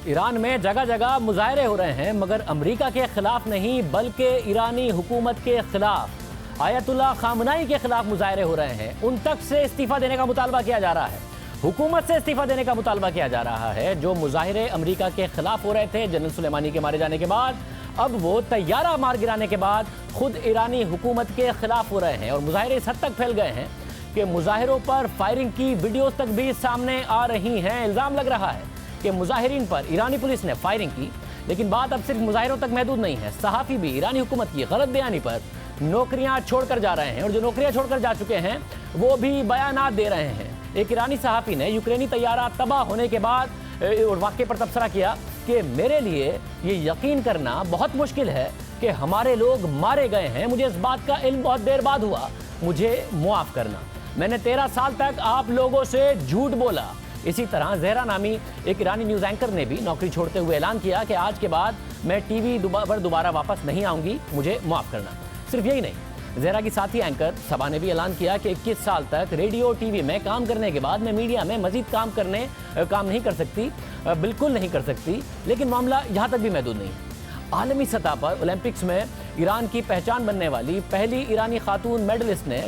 ایران میں جگہ جگہ مظاہرے ہو رہے ہیں، مگر امریکہ کے خلاف نہیں بلکہ ایرانی حکومت کے خلاف، آیت اللہ خامنائی کے خلاف مظاہرے ہو رہے ہیں۔ ان تک سے استعفیٰ دینے کا مطالبہ کیا جا رہا ہے، حکومت سے استعفیٰ دینے کا مطالبہ کیا جا رہا ہے۔ جو مظاہرے امریکہ کے خلاف ہو رہے تھے جنرل سلیمانی کے مارے جانے کے بعد، اب وہ طیارہ مار گرانے کے بعد خود ایرانی حکومت کے خلاف ہو رہے ہیں، اور مظاہرے اس حد تک پھیل گئے ہیں کہ مظاہروں پر فائرنگ کی ویڈیوز تک بھی سامنے آ رہی ہیں۔ الزام لگ رہا ہے کہ مظاہرین پر ایرانی پولیس نے فائرنگ کی، لیکن بات اب صرف مظاہروں تک محدود نہیں ہے۔ صحافی بھی ایرانی حکومت کی غلط بیانی پر نوکریاں چھوڑ کر جا رہے ہیں، اور جو نوکریاں چھوڑ کر جا چکے ہیں وہ بھی بیانات دے رہے ہیں۔ ایک ایرانی صحافی نے یوکرینی طیارہ تباہ ہونے کے بعد واقعے پر تبصرہ کیا کہ میرے لیے یہ یقین کرنا بہت مشکل ہے کہ ہمارے لوگ مارے گئے ہیں۔ مجھے اس بات کا علم بہت دیر بعد ہوا، مجھے معاف کرنا۔ میں نے 13 سال تک آپ لوگوں سے جھوٹ بولا۔ اسی طرح زہرا نامی ایک ایرانی نیوز اینکر نے بھی نوکری چھوڑتے ہوئے اعلان کیا کہ آج کے بعد میں ٹی وی پر دوبارہ واپس نہیں آؤں گی، مجھے معاف کرنا۔ صرف یہی نہیں، زہرا کی ساتھی اینکر صبا نے بھی اعلان کیا کہ 21 سال تک ریڈیو ٹی وی میں کام کرنے کے بعد میں میڈیا میں مزید کام نہیں کر سکتی، بالکل نہیں کر سکتی۔ لیکن معاملہ یہاں تک بھی محدود نہیں۔ عالمی سطح پر اولمپکس میں ایران کی پہچان بننے والی پہلی ایرانی خاتون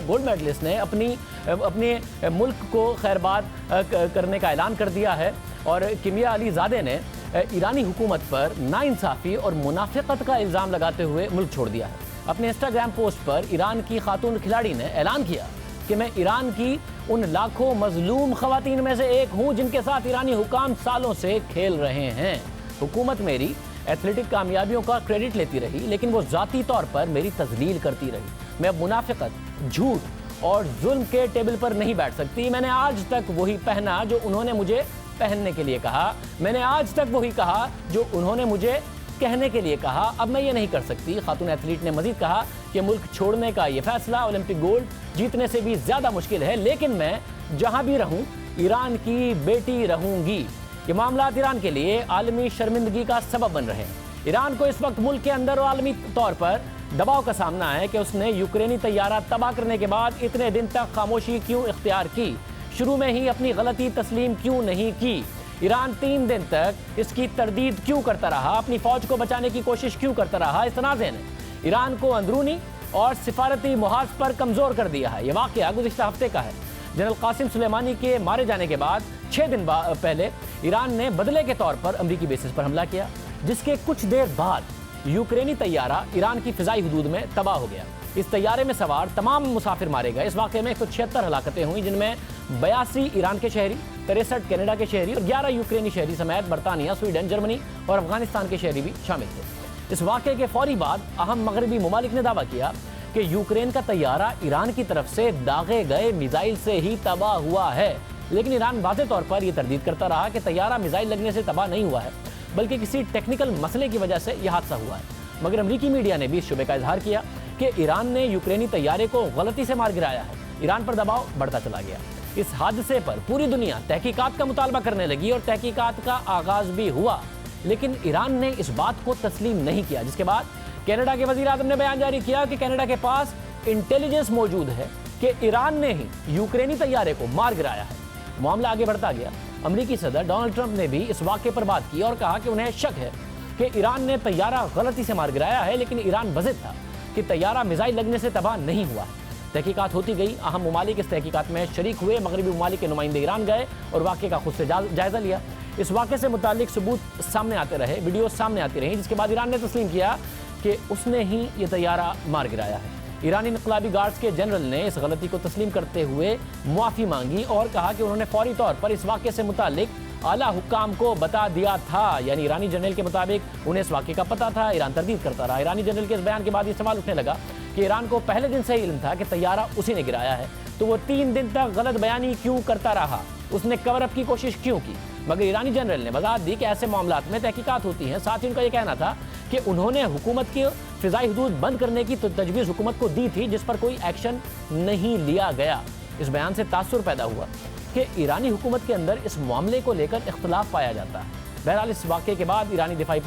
گولڈ میڈلسٹ نے اپنے ملک کو خیرباد کرنے کا اعلان کر دیا ہے، اور کیمیا علی زادہ نے ایرانی حکومت پر ناانصافی اور منافقت کا الزام لگاتے ہوئے ملک چھوڑ دیا ہے۔ اپنے انسٹاگرام پوسٹ پر ایران کی خاتون کھلاڑی نے اعلان کیا کہ میں ایران کی ان لاکھوں مظلوم خواتین میں سے ایک ہوں جن کے ساتھ ایرانی حکام سالوں سے کھیل رہے ہیں۔ حکومت میری ایتھلیٹک کامیابیوں کا کریڈٹ لیتی رہی، لیکن وہ ذاتی طور پر میری تذلیل کرتی رہی۔ میں اب منافقت، جھوٹ اور ظلم کے ٹیبل پر نہیں بیٹھ سکتی۔ میں نے آج تک وہی پہنا جو انہوں نے مجھے پہننے کے لیے کہا، میں نے آج تک وہی کہا جو انہوں نے مجھے کہنے کے لیے کہا، اب میں یہ نہیں کر سکتی۔ خاتون ایتھلیٹ نے مزید کہا کہ ملک چھوڑنے کا یہ فیصلہ اولمپک گولڈ جیتنے سے بھی زیادہ مشکل ہے، لیکن میں جہاں بھی رہوں ایران کی بیٹی رہوں گی۔ یہ معاملات ایران کے لیے عالمی شرمندگی کا سبب بن رہے ہیں۔ ایران کو اس وقت ملک کے اندر اور عالمی طور پر دباؤ کا سامنا ہے کہ اس نے یوکرینی طیارہ تباہ کرنے کے بعد اتنے دن تک خاموشی کیوں اختیار کی، شروع میں ہی اپنی غلطی تسلیم کیوں نہیں کی۔ ایران 3 دن تک اس کی تردید کیوں کرتا رہا، اپنی فوج کو بچانے کی کوشش کیوں کرتا رہا۔ اس تنازع نے ایران کو اندرونی اور سفارتی محاذ پر کمزور کر دیا ہے۔ یہ واقعہ گزشتہ ہفتے کا ہے۔ جنرل قاسم سلیمانی کے مارے جانے کے بعد 6 دن پہلے ایران نے بدلے کے طور پر امریکی بیسز پر حملہ کیا، جس کے کچھ دیر بعد یوکرینی طیارہ ایران کی فضائی حدود میں تباہ ہو گیا۔ اس طیارے میں سوار تمام مسافر مارے گئے۔ اس واقعے میں 176 ہلاکتیں ہوئیں، جن میں 82 ایران کے شہری، 63 کینیڈا کے شہری اور 11 یوکرینی شہری سمیت برطانیہ، سویڈن، جرمنی اور افغانستان کے شہری بھی شامل تھے۔ اس واقعے کے فوری بعد اہم مغربی ممالک نے دعویٰ کیا کہ یوکرین کا طیارہ ایران کی طرف سے داغے گئے میزائل سے ہی تباہ ہوا ہے، لیکن ایران واضح طور پر یہ تردید کرتا رہا کہ طیارہ میزائل لگنے سے تباہ نہیں ہوا ہے، بلکہ کسی ٹیکنیکل مسئلے کی وجہ سے یہ حادثہ ہوا ہے۔ مگر امریکی میڈیا نے بھی اس شبے کا اظہار کیا کہ ایران نے یوکرینی طیارے کو غلطی سے مار گرایا ہے۔ ایران پر دباؤ بڑھتا چلا گیا۔ اس حادثے پر پوری دنیا تحقیقات کا مطالبہ کرنے لگی اور تحقیقات کا آغاز بھی ہوا، لیکن ایران نے اس بات کو تسلیم نہیں کیا، جس کے بعد کینیڈا کے وزیر اعظم نے بیان جاری کیا کہ کینیڈا کے پاس انٹیلیجنس موجود ہے کہ ایران نے ہی یوکرینی طیارے کو مار گرایا ہے۔ معاملہ آگے بڑھتا گیا۔ امریکی صدر ڈونلڈ ٹرمپ نے بھی اس واقعے پر بات کی اور کہا کہ انہیں شک ہے کہ ایران نے طیارہ غلطی سے مار گرایا ہے، لیکن ایران بضد تھا کہ طیارہ میزائل لگنے سے تباہ نہیں ہوا ہے۔ تحقیقات ہوتی گئی، اہم ممالک اس تحقیقات میں شریک ہوئے۔ مغربی ممالک کے نمائندے ایران گئے اور واقعے کا خود سے جائزہ لیا۔ اس واقعے سے متعلق ثبوت سامنے آتے رہے، ویڈیوز سامنے آتی رہیں، جس کے بعد ایران نے تسلیم کیا کہ اس نے ہی یہ طیارہ مار گرایا ہے۔ ایرانی انقلابی گارڈز کے جنرل نے اس غلطی کو تسلیم کرتے ہوئے معافی مانگی اور کہا کہ انہوں نے فوری طور پر اس واقعے سے متعلق اعلیٰ حکام کو بتا دیا تھا۔ یعنی ایرانی جنرل کے مطابق انہیں اس واقعے کا پتہ تھا، ایران تردید کرتا رہا۔ ایرانی جنرل کے اس بیان کے بعد یہ سوال اٹھنے لگا کہ ایران کو پہلے دن سے ہی علم تھا کہ طیارہ اسی نے گرایا ہے، تو وہ 3 دن تک غلط بیانی کیوں کرتا رہا، اس نے کور اپ کی کوشش کیوں کی؟ مگر ایرانی جنرل نے وضاحت دی کہ ایسے معاملات میں تحقیقات ہوتی ہیں۔ ساتھ ہی ان کا یہ کہنا تھا کہ انہوں نے حکومت کی فضائی حدود بند کرنے کی تجویز حکومت کو دی تھی، جس پر کوئی ایکشن نہیں لیا گیا۔ اس بیان سے تاثر پیدا ہوا کہ ایرانی حکومت کے اندر اس معاملے کو لے کر اختلاف پایا جاتا ہے۔ بہرحال اس واقعے کے بعد ایران دفاعی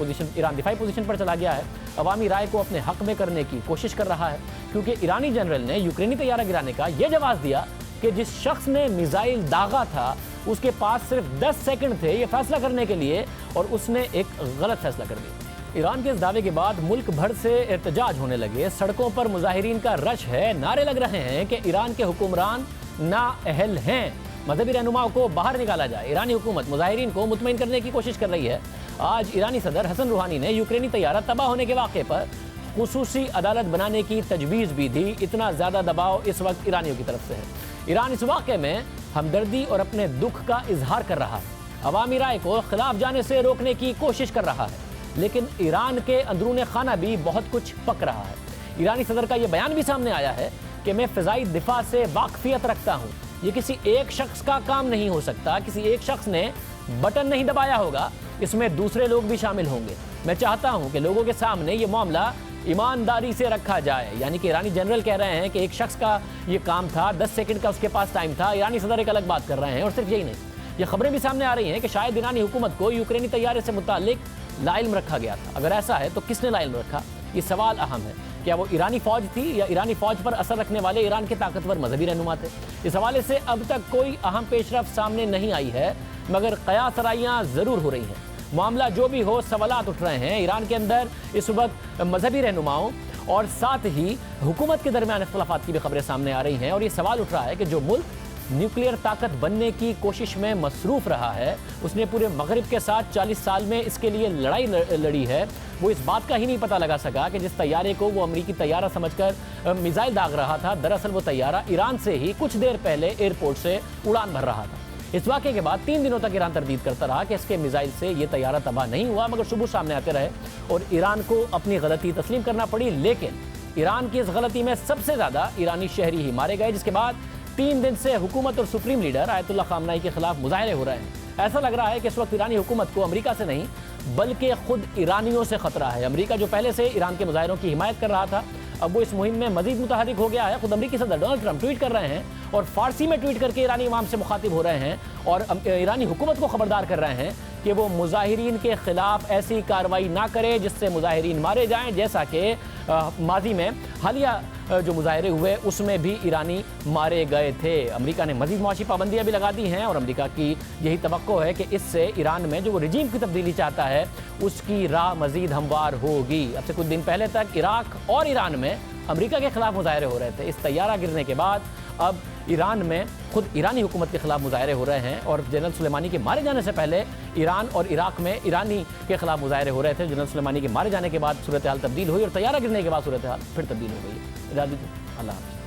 پوزیشن پر چلا گیا ہے، عوامی رائے کو اپنے حق میں کرنے کی کوشش کر رہا ہے، کیونکہ ایرانی جنرل نے یوکرینی طیارہ گرانے کا یہ جواز دیا کہ جس شخص نے میزائل داغا تھا اس کے پاس صرف 10 سیکنڈ تھے یہ فیصلہ کرنے کے لیے اور اس نے ایک غلط فیصلہ کر دیا۔ ایران کے اس دعوے کے بعد ملک بھر سے احتجاج ہونے لگے، سڑکوں پر مظاہرین کا رش ہے، نعرے لگ رہے ہیں کہ ایران کے حکمران نااہل ہیں، مذہبی رہنماؤں کو باہر نکالا جائے۔ ایرانی حکومت مظاہرین کو مطمئن کرنے کی کوشش کر رہی ہے۔ آج ایرانی صدر حسن روحانی نے یوکرینی طیارہ تباہ ہونے کے واقعے پر خصوصی عدالت بنانے کی تجویز بھی دی۔ اتنا زیادہ دباؤ اس وقت ایرانیوں کی طرف سے ہے۔ ایران اس واقعے میں ہمدردی اور اپنے دکھ کا اظہار کر رہا ہے، عوامی رائے کو خلاف جانے سے روکنے کی کوشش کر رہا ہے، لیکن ایران کے اندرون خانہ بھی بہت کچھ پک رہا ہے۔ ایرانی صدر کا یہ بیان بھی سامنے آیا ہے کہ میں فضائی دفاع سے واقفیت رکھتا ہوں، یہ کسی ایک شخص کا کام نہیں ہو سکتا، کسی ایک شخص نے بٹن نہیں دبایا ہوگا، اس میں دوسرے لوگ بھی شامل ہوں گے۔ میں چاہتا ہوں کہ لوگوں کے سامنے یہ معاملہ ایمانداری سے رکھا جائے، یعنی کہ ایرانی جنرل کہہ رہے ہیں کہ ایک شخص کا یہ کام تھا، 10 سیکنڈ کا اس کے پاس ٹائم تھا۔ ایرانی صدر ایک الگ بات کر رہے ہیں، اور صرف یہی نہیں، یہ خبریں بھی سامنے آ رہی ہیں کہ شاید ایرانی حکومت کو یوکرینی طیارے سے متعلق لاعلم رکھا گیا تھا۔ اگر ایسا ہے تو کس نے لاعلم رکھا؟ یہ سوال اہم ہے۔ کیا وہ ایرانی فوج تھی یا ایرانی فوج پر اثر رکھنے والے ایران کے طاقتور مذہبی رہنما تھے؟ اس حوالے سے اب تک کوئی اہم پیش رفت سامنے نہیں آئی ہے، مگر قیاس آرائیاں ضرور ہو رہی ہیں۔ معاملہ جو بھی ہو، سوالات اٹھ رہے ہیں۔ ایران کے اندر اس وقت مذہبی رہنماؤں اور ساتھ ہی حکومت کے درمیان اختلافات کی بھی خبریں سامنے آ رہی ہیں، اور یہ سوال اٹھ رہا ہے کہ جو ملک نیوکلیئر طاقت بننے کی کوشش میں مصروف رہا ہے، اس نے پورے مغرب کے ساتھ 40 سال میں اس کے لیے لڑائی لڑی ہے، وہ اس بات کا ہی نہیں پتہ لگا سکا کہ جس طیارے کو وہ امریکی طیارہ سمجھ کر میزائل داغ رہا تھا، دراصل وہ طیارہ ایران سے ہی کچھ دیر پہلے ایئرپورٹ سے اڑان بھر رہا تھا۔ اس واقعے کے بعد 3 دنوں تک ایران تردید کرتا رہا کہ اس کے میزائل سے یہ طیارہ تباہ نہیں ہوا، مگر ثبوت سامنے آتے رہے اور ایران کو اپنی غلطی تسلیم کرنا پڑی۔ لیکن ایران کی اس غلطی میں سب سے زیادہ ایرانی شہری ہی مارے گئے، جس کے بعد 3 دن سے حکومت اور سپریم لیڈر آیت اللہ خامنائی کے خلاف مظاہرے ہو رہے ہیں۔ ایسا لگ رہا ہے کہ اس وقت ایرانی حکومت کو امریکہ سے نہیں بلکہ خود ایرانیوں سے خطرہ ہے۔ امریکہ جو پہلے سے ایران کے مظاہروں کی حمایت کر رہا تھا، اب وہ اس مہم میں مزید متحرک ہو گیا ہے۔ خود امریکی صدر ڈونلڈ ٹرمپ ٹویٹ کر رہے ہیں اور فارسی میں ٹویٹ کر کے ایرانی عوام سے مخاطب ہو رہے ہیں اور ایرانی حکومت کو خبردار کر رہے ہیں کہ وہ مظاہرین کے خلاف ایسی کارروائی نہ کرے جس سے مظاہرین مارے جائیں، جیسا کہ ماضی میں حالیہ جو مظاہرے ہوئے اس میں بھی ایرانی مارے گئے تھے۔ امریکہ نے مزید معاشی پابندیاں بھی لگا دی ہیں اور امریکہ کی یہی توقع ہے کہ اس سے ایران میں جو وہ رجیم کی تبدیلی چاہتا ہے اس کی راہ مزید ہموار ہوگی۔ اب سے کچھ دن پہلے تک عراق اور ایران میں امریکہ کے خلاف مظاہرے ہو رہے تھے۔ اس طیارہ گرنے کے بعد اب ایران میں خود ایرانی حکومت کے خلاف مظاہرے ہو رہے ہیں، اور جنرل سلیمانی کے مارے جانے سے پہلے ایران اور عراق میں ایرانی کے خلاف مظاہرے ہو رہے تھے۔ جنرل سلیمانی کے مارے جانے کے بعد صورتحال تبدیل ہوئی اور طیارہ گرنے کے بعد صورتحال پھر تبدیل ہو گئی۔ اجازت دیں، اللہ حافظ۔